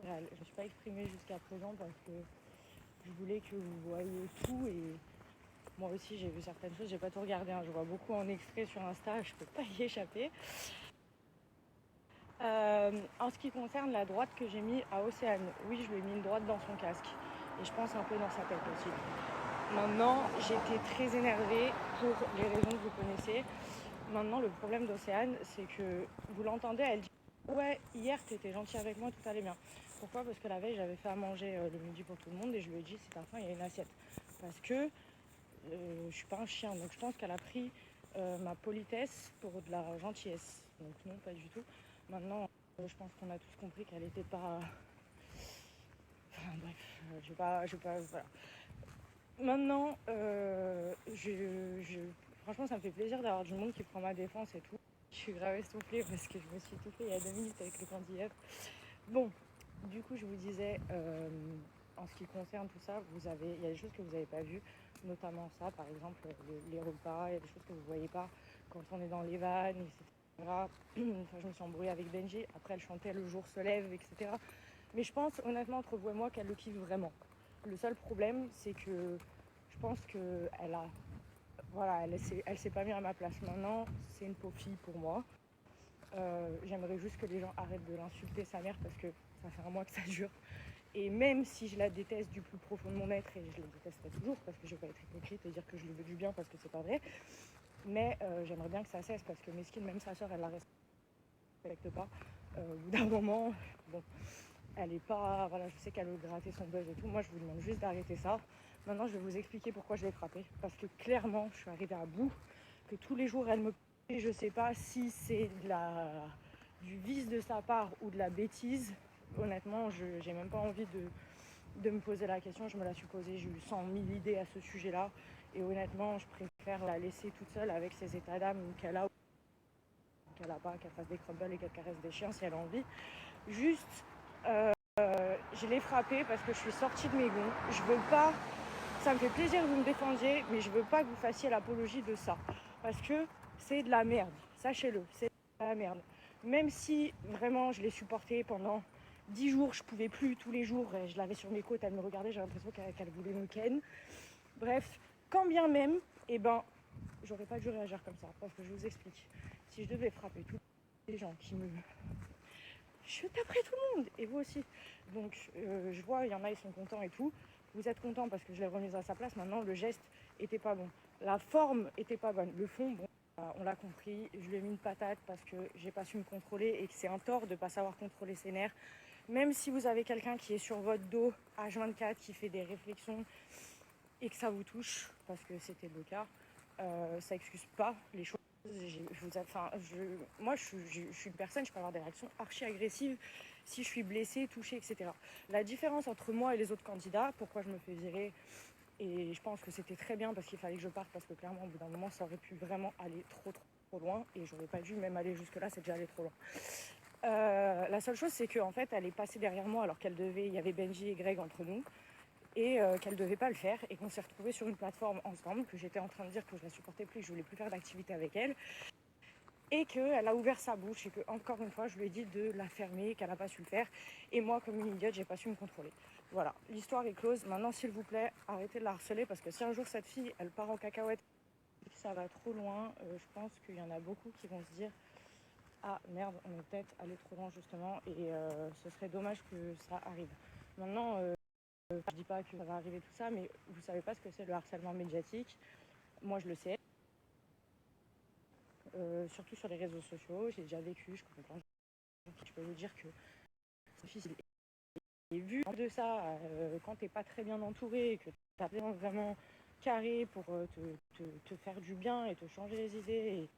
Je ne suis pas exprimée jusqu'à présent parce que je voulais que vous voyiez tout et moi aussi j'ai vu certaines choses, j'ai pas tout regardé, hein. Je vois beaucoup en extrait sur Insta, je peux pas y échapper. En ce qui concerne la droite que j'ai mis à Océane, oui je lui ai mis une droite dans son casque et je pense un peu dans sa tête aussi. Maintenant j'étais très énervée pour les raisons que vous connaissez. Maintenant le problème d'Océane c'est que vous l'entendez, elle dit ouais hier t'étais gentil avec moi, tout allait bien. Pourquoi? Parce que la veille j'avais fait à manger le midi pour tout le monde et je lui ai dit si t'as faim il y a une assiette. Parce que je suis pas un chien donc je pense qu'elle a pris ma politesse pour de la gentillesse. Donc non pas du tout. Maintenant je pense qu'on a tous compris qu'elle était pas. Enfin bref, je vais pas. Voilà. Maintenant, franchement, ça me fait plaisir d'avoir du monde qui prend ma défense et tout. Je suis grave essoufflée parce que je me suis étouffée il y a 2 minutes avec le candidat. Bon, du coup, je vous disais, en ce qui concerne tout ça, il y a des choses que vous n'avez pas vues, notamment ça, par exemple, les repas, il y a des choses que vous ne voyez pas quand on est dans les vannes, etc. Enfin, je me suis embrouillée avec Benji, après elle chantait Le jour se lève, etc. Mais je pense honnêtement entre vous et moi qu'elle le kiffe vraiment. Le seul problème c'est que je pense qu'elle a. Voilà, elle s'est pas mise à ma place. Maintenant, c'est une pauvre fille pour moi. J'aimerais juste que les gens arrêtent de l'insulter sa mère parce que ça fait un mois que ça dure. Et même si je la déteste du plus profond de mon être, et je la détesterai toujours parce que je vais pas être hypocrite et dire que je lui veux du bien parce que c'est pas vrai, mais j'aimerais bien que ça cesse parce que mesquine, même sa soeur, elle la respecte pas. Au bout d'un moment, bon, elle est pas. Voilà, je sais qu'elle veut gratter son buzz et tout. Moi, je vous demande juste d'arrêter ça. Maintenant, je vais vous expliquer pourquoi je l'ai frappée. Parce que clairement, je suis arrivée à bout. Que tous les jours, elle me. Je sais pas si c'est du vice de sa part ou de la bêtise. Honnêtement, j'ai même pas envie de me poser la question. Je me la suis posée. J'ai eu 100 000 idées à ce sujet-là. Et honnêtement, je préfère la laisser toute seule avec ses états d'âme qu'elle a pas, qu'elle fasse des crumbles et qu'elle caresse des chiens si elle a envie. Juste, je l'ai frappée parce que je suis sortie de mes gonds. Je veux pas. Ça me fait plaisir que vous me défendiez, mais je veux pas que vous fassiez l'apologie de ça. Parce que c'est de la merde. Sachez-le, c'est de la merde. Même si vraiment je l'ai supportée pendant 10 jours, je pouvais plus tous les jours. Je l'avais sur mes côtes, elle me regardait, j'ai l'impression qu'elle voulait me ken. Bref, quand bien même, eh ben, j'aurais pas dû réagir comme ça. Parce que je vous explique. Si je devais frapper tous les gens qui me. Je taperais tout le monde, et vous aussi. Donc je vois, il y en a, ils sont contents et tout. Vous êtes contents parce que je l'ai remise à sa place. Maintenant, le geste était pas bon. La forme était pas bonne. Le fond, bon, on l'a compris. Je lui ai mis une patate parce que j'ai pas su me contrôler et que c'est un tort de pas savoir contrôler ses nerfs. Même si vous avez quelqu'un qui est sur votre dos H24, qui fait des réflexions et que ça vous touche, parce que c'était le cas, ça excuse pas les choses. Moi, je suis une personne, je peux avoir des réactions archi agressives si je suis blessée, touchée, etc. La différence entre moi et les autres candidats, pourquoi je me fais virer, et je pense que c'était très bien parce qu'il fallait que je parte, parce que clairement, au bout d'un moment, ça aurait pu vraiment aller trop loin, et j'aurais pas dû même aller jusque-là, c'est déjà allé trop loin. La seule chose, c'est qu'en fait, elle est passée derrière moi alors il y avait Benji et Greg entre nous, et qu'elle devait pas le faire, et qu'on s'est retrouvés sur une plateforme ensemble, que j'étais en train de dire que je la supportais plus, que je voulais plus faire d'activité avec elle, et qu'elle a ouvert sa bouche et que, encore une fois, je lui ai dit de la fermer, qu'elle n'a pas su le faire, et moi, comme une idiote, j'ai pas su me contrôler. Voilà, l'histoire est close. Maintenant, s'il vous plaît, arrêtez de la harceler, parce que si un jour cette fille, elle part en cacahuète, ça va trop loin, je pense qu'il y en a beaucoup qui vont se dire ah merde, on est peut-être allé trop loin justement, et ce serait dommage que ça arrive. Maintenant, je dis pas que ça va arriver tout ça, mais vous savez pas ce que c'est le harcèlement médiatique. Moi, je le sais. Surtout sur les réseaux sociaux, j'ai déjà vécu, je connais plein de gens qui, je peux vous dire que c'est difficile. Et vu de ça, quand t'es pas très bien entouré et que t'as besoin vraiment carré pour te faire du bien et te changer les idées